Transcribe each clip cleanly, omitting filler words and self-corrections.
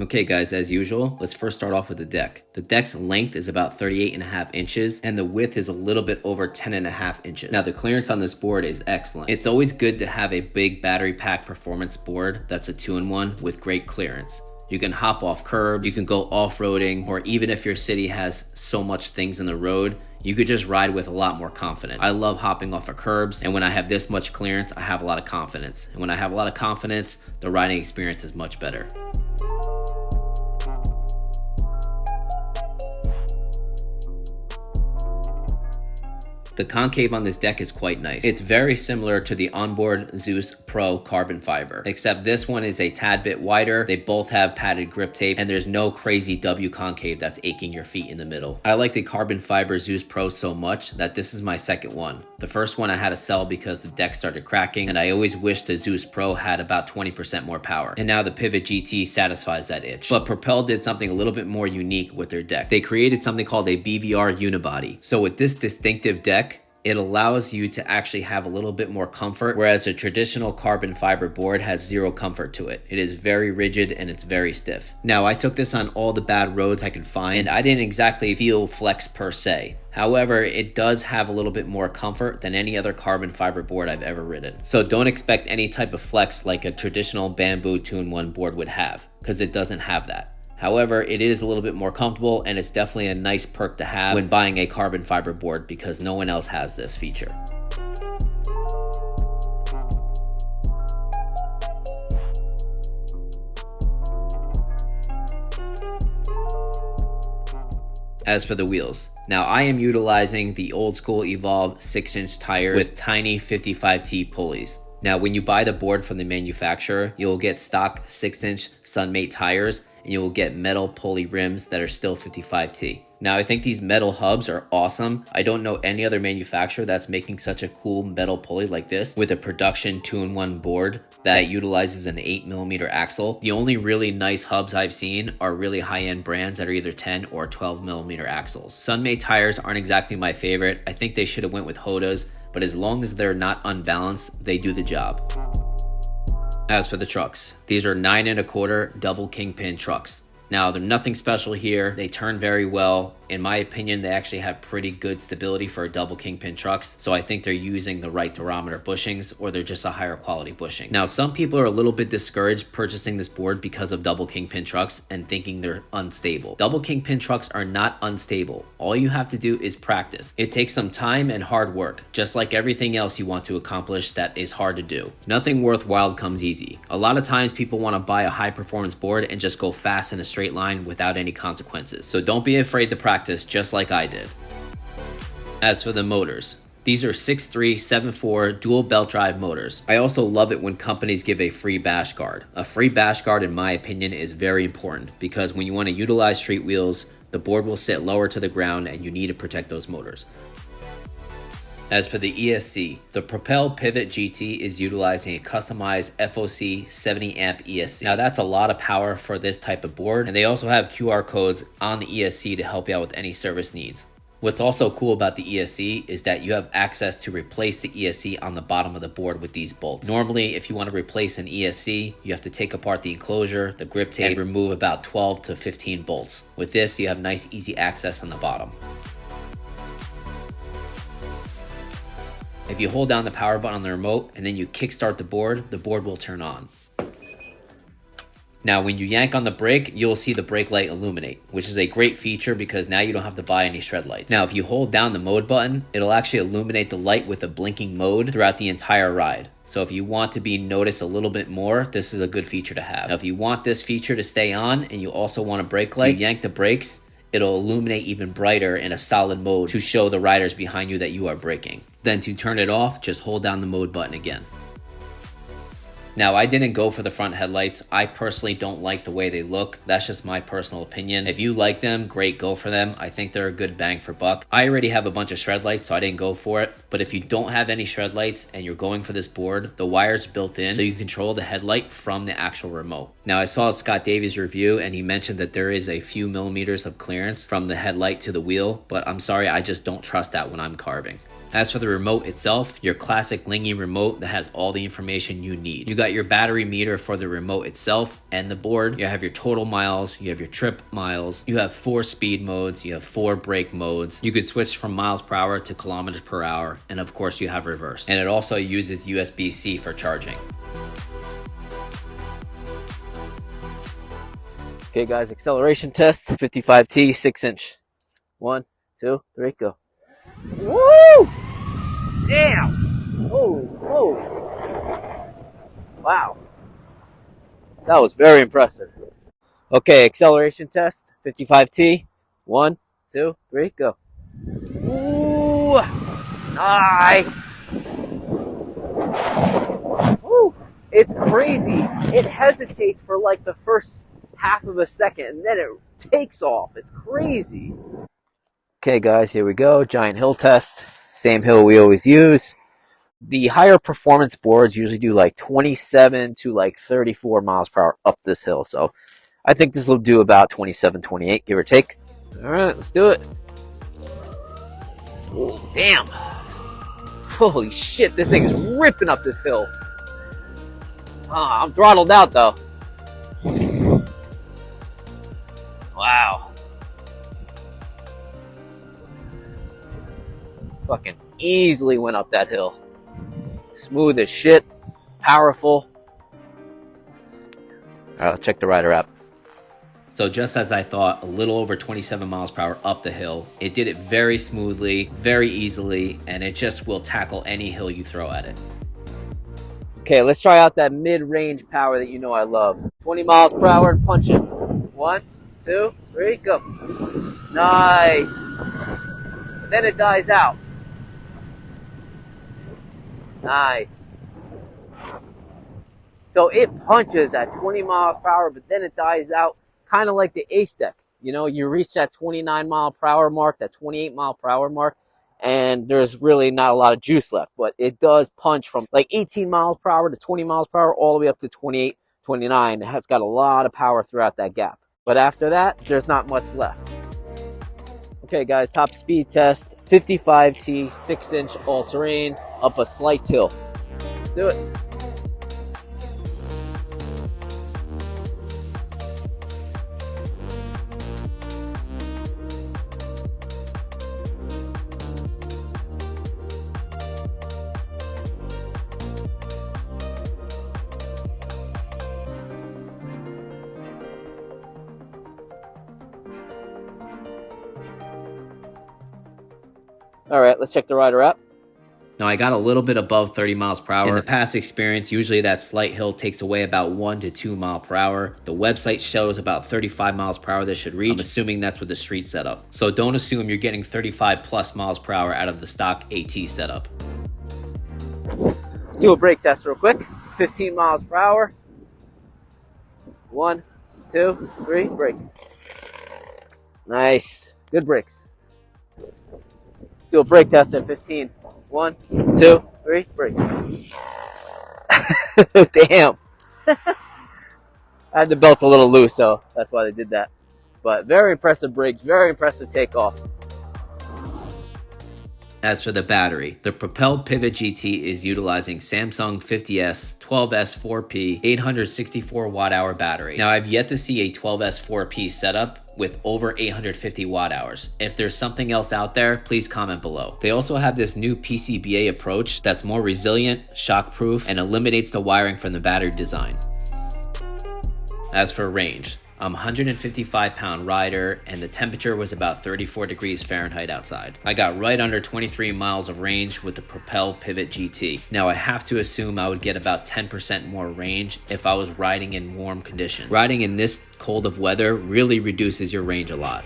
Okay guys, as usual, let's first start off with the deck. The deck's length is about 38.5 inches and the width is a little bit over 10.5 inches. Now the clearance on this board is excellent. It's always good to have a big battery pack performance board that's a 2-in-1 with great clearance. You can hop off curbs, you can go off-roading, or even if your city has so much things in the road, you could just ride with a lot more confidence. I love hopping off of curbs, and when I have this much clearance, I have a lot of confidence. And when I have a lot of confidence, the riding experience is much better. The concave on this deck is quite nice. It's very similar to the onboard Zeus Pro carbon fiber, except this one is a tad bit wider. They both have padded grip tape and there's no crazy W concave that's aching your feet in the middle. I like the carbon fiber Zeus Pro so much that this is my second one. The first one I had to sell because the deck started cracking and I always wished the Zeus Pro had about 20% more power. And now the Pivot GT satisfies that itch. But Propel did something a little bit more unique with their deck. They created something called a BVR unibody. So with this distinctive deck, it allows you to actually have a little bit more comfort, whereas a traditional carbon fiber board has zero comfort to it. It is very rigid and it's very stiff. Now, I took this on all the bad roads I could find. I didn't exactly feel flex per se. However, it does have a little bit more comfort than any other carbon fiber board I've ever ridden. So don't expect any type of flex like a traditional bamboo 2-in-1 board would have, because it doesn't have that. However, it is a little bit more comfortable and it's definitely a nice perk to have when buying a carbon fiber board because no one else has this feature. As for the wheels, now I am utilizing the old school Evolve 6-inch tires with Tynee 55T pulleys. Now, when you buy the board from the manufacturer, you'll get stock 6-inch Sunmate tires and you'll get metal pulley rims that are still 55T. Now, I think these metal hubs are awesome. I don't know any other manufacturer that's making such a cool metal pulley like this with a production 2-in-1 board that utilizes an 8mm axle. The only really nice hubs I've seen are really high-end brands that are either 10 or 12mm axles. Sunmate tires aren't exactly my favorite. I think they should have went with Hoda's, but as long as they're not unbalanced, they do the job. As for the trucks, these are 9 1/4 double kingpin trucks. Now, they're nothing special here. They turn very well. In my opinion, they actually have pretty good stability for double kingpin trucks. So I think they're using the right durometer bushings or they're just a higher quality bushing. Now, some people are a little bit discouraged purchasing this board because of double kingpin trucks and thinking they're unstable. Double kingpin trucks are not unstable. All you have to do is practice. It takes some time and hard work, just like everything else you want to accomplish that is hard to do. Nothing worthwhile comes easy. A lot of times people want to buy a high performance board and just go fast in a straight line without any consequences. So don't be afraid to practice just like I did. As for the motors, these are 6.3, 7.4 dual belt drive motors. I also love it when companies give a free bash guard. A free bash guard, in my opinion, is very important because when you want to utilize street wheels, the board will sit lower to the ground and you need to protect those motors. As for the ESC, the Propel Pivot GT is utilizing a customized FOC 70 amp ESC. Now that's a lot of power for this type of board, and they also have QR codes on the ESC to help you out with any service needs. What's also cool about the ESC is that you have access to replace the ESC on the bottom of the board with these bolts. Normally, if you want to replace an ESC, you have to take apart the enclosure, the grip tape, and remove about 12 to 15 bolts. With this, you have nice, easy access on the bottom. If you hold down the power button on the remote and then you kickstart the board will turn on. Now, when you yank on the brake, you'll see the brake light illuminate, which is a great feature because now you don't have to buy any shred lights. Now, if you hold down the mode button, it'll actually illuminate the light with a blinking mode throughout the entire ride. So if you want to be noticed a little bit more, this is a good feature to have. Now, if you want this feature to stay on and you also want a brake light, you yank the brakes, it'll illuminate even brighter in a solid mode to show the riders behind you that you are braking. Then to turn it off, just hold down the mode button again. Now, I didn't go for the front headlights. I personally don't like the way they look. That's just my personal opinion. If you like them, great, go for them. I think they're a good bang for buck. I already have a bunch of shred lights, so I didn't go for it. But if you don't have any shred lights and you're going for this board, the wire's built in so you control the headlight from the actual remote. Now, I saw Scott Davies' review and he mentioned that there is a few millimeters of clearance from the headlight to the wheel, but I'm sorry, I just don't trust that when I'm carving. As for the remote itself, your classic lingy remote that has all the information you need. You got your battery meter for the remote itself and the board. You have your total miles, you have your trip miles, you have 4 speed modes, you have 4 brake modes. You could switch from miles per hour to kilometers per hour, and of course you have reverse. And it also uses USB-C for charging. Okay guys, acceleration test, 55T, 6-inch. 1, 2, 3, go. Woo! Damn! Oh! Wow. That was very impressive. Okay, acceleration test, 55T. 1, 2, 3, go. Ooh! Nice! Woo! It's crazy. It hesitates for like the first half of a second and then it takes off. It's crazy. Okay guys, here we go. Giant hill test. Same hill we always use. The higher performance boards usually do like 27 to like 34 miles per hour up this hill. So I think this will do about 27, 28, give or take. All right, let's do it. Oh, damn. Holy shit, this thing is ripping up this hill. I'm throttled out though. Wow. Fucking easily went up that hill. Smooth as shit. Powerful. Alright, let's check the rider app. So just as I thought, a little over 27 miles per hour up the hill. It did it very smoothly, very easily, and it just will tackle any hill you throw at it. Okay, let's try out that mid-range power that you know I love. 20 miles per hour and punch it. 1, 2, 3, go. Nice. Then it dies out. Nice. So it punches at 20 miles per hour, but then it dies out kind of like the ace deck. You know, you reach that 29 mile per hour mark, that 28 mile per hour mark, and there's really not a lot of juice left. But it does punch from like 18 miles per hour to 20 miles per hour all the way up to 28, 29. It has got a lot of power throughout that gap. But after that, there's not much left. Okay guys, top speed test, 55T, 6-inch all-terrain, up a slight hill. Let's do it. All right, let's check the rider app. Now I got a little bit above 30 miles per hour. In the past experience, usually that slight hill takes away about 1 to 2 miles per hour. The website shows about 35 miles per hour this should reach. I'm assuming that's with the street setup. So don't assume you're getting 35 plus miles per hour out of the stock AT setup. Let's do a brake test real quick. 15 miles per hour. 1, 2, 3, brake. Nice. Good brakes. Do a brake test at 15. 1, 2, 3, brake. Damn. I had the belt a little loose, so that's why they did that. But very impressive brakes, very impressive takeoff. As for the battery, the PROPEL Pivot GT is utilizing Samsung 50S 12S4P 864 watt-hour battery. Now I've yet to see a 12S4P setup with over 850 watt hours. If there's something else out there, please comment below. They also have this new PCBA approach that's more resilient, shockproof, and eliminates the wiring from the battery design. As for range, I'm a 155-pound rider, and the temperature was about 34 degrees Fahrenheit outside. I got right under 23 miles of range with the PROPEL Pivot GT. Now I have to assume I would get about 10% more range if I was riding in warm conditions. Riding in this cold of weather really reduces your range a lot.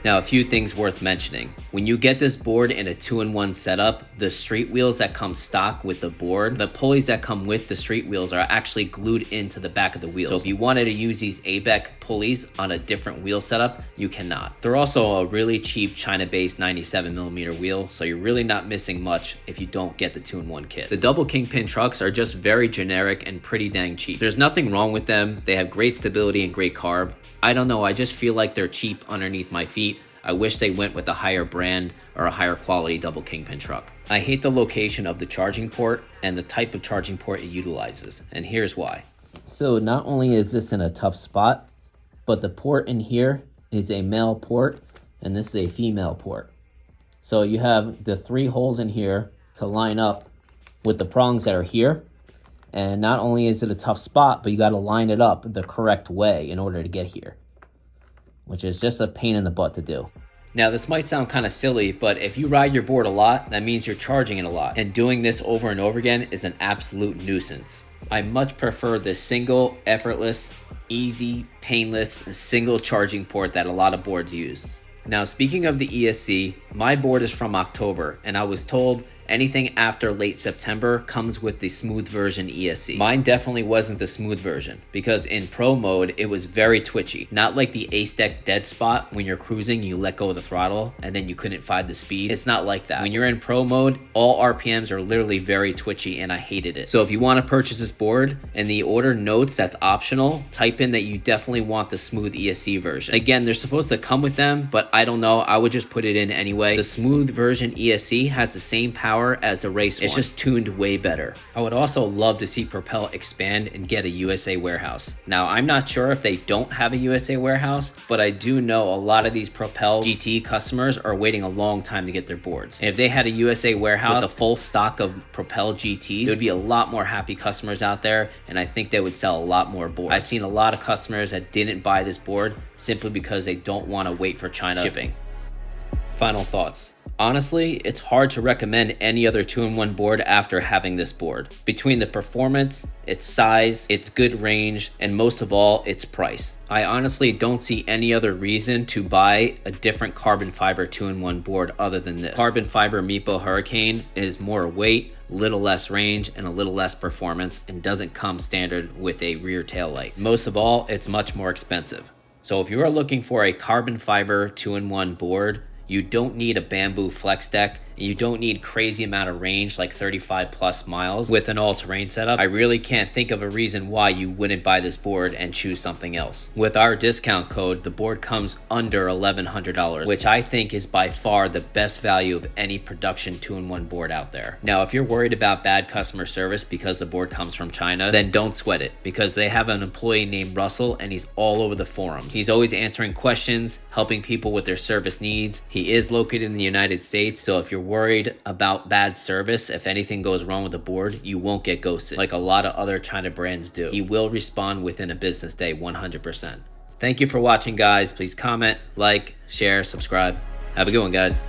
Now, a few things worth mentioning. When you get this board in a 2-in-1 setup, the street wheels that come stock with the board, the pulleys that come with the street wheels are actually glued into the back of the wheels. So if you wanted to use these ABEC pulleys on a different wheel setup, you cannot. They're also a really cheap China-based 97mm wheel, so you're really not missing much if you don't get the 2-in-1 kit. The double kingpin trucks are just very generic and pretty dang cheap. There's nothing wrong with them. They have great stability and great carb. I don't know, I just feel like they're cheap underneath my feet. I wish they went with a higher brand or a higher quality double kingpin truck. I hate the location of the charging port and the type of charging port it utilizes, and here's why. So not only is this in a tough spot, but the port in here is a male port and this is a female port. So you have the 3 holes in here to line up with the prongs that are here. And not only is it a tough spot, but you got to line it up the correct way in order to get here, which is just a pain in the butt to do. Now, this might sound kind of silly, but if you ride your board a lot, that means you're charging it a lot. And doing this over and over again is an absolute nuisance. I much prefer this single, effortless, easy, painless, single charging port that a lot of boards use. Now, speaking of the ESC, my board is from October, and I was told anything after late September comes with the smooth version ESC. Mine definitely wasn't the smooth version because in pro mode, it was very twitchy. Not like the ace deck dead spot when you're cruising, you let go of the throttle and then you couldn't find the speed. It's not like that. When you're in pro mode, all RPMs are literally very twitchy and I hated it. So if you want to purchase this board and the order notes that's optional, type in that you definitely want the smooth ESC version. Again, they're supposed to come with them, but I don't know. I would just put it in anyway. The smooth version ESC has the same power as the race one. It's just tuned way better. I would also love to see Propel expand and get a USA warehouse. Now, I'm not sure if they don't have a USA warehouse, but I do know a lot of these Propel GT customers are waiting a long time to get their boards. And if they had a USA warehouse with a full stock of Propel GTs, there would be a lot more happy customers out there, and I think they would sell a lot more boards. I've seen a lot of customers that didn't buy this board simply because they don't want to wait for China shipping. Final thoughts. Honestly, it's hard to recommend any other 2-in-1 board after having this board. Between the performance, its size, its good range, and most of all, its price. I honestly don't see any other reason to buy a different carbon fiber 2-in-1 board other than this. Carbon fiber meepo Hurricane is more weight, little less range, and a little less performance, and doesn't come standard with a rear tail light. Most of all, it's much more expensive. So if you are looking for a carbon fiber 2-in-1 board, you don't need a bamboo flex deck, and you don't need crazy amount of range like 35 plus miles with an all-terrain setup. I really can't think of a reason why you wouldn't buy this board and choose something else. With our discount code, the board comes under $1,100, which I think is by far the best value of any production 2-in-1 board out there. Now, if you're worried about bad customer service because the board comes from China, then don't sweat it, because they have an employee named Russell and he's all over the forums. He's always answering questions, helping people with their service needs. He is located in the United States, so if you're worried about bad service, if anything goes wrong with the board, you won't get ghosted like a lot of other China brands do. He will respond within a business day 100%. Thank you for watching, guys. Please comment, like, share, subscribe. Have a good one, guys.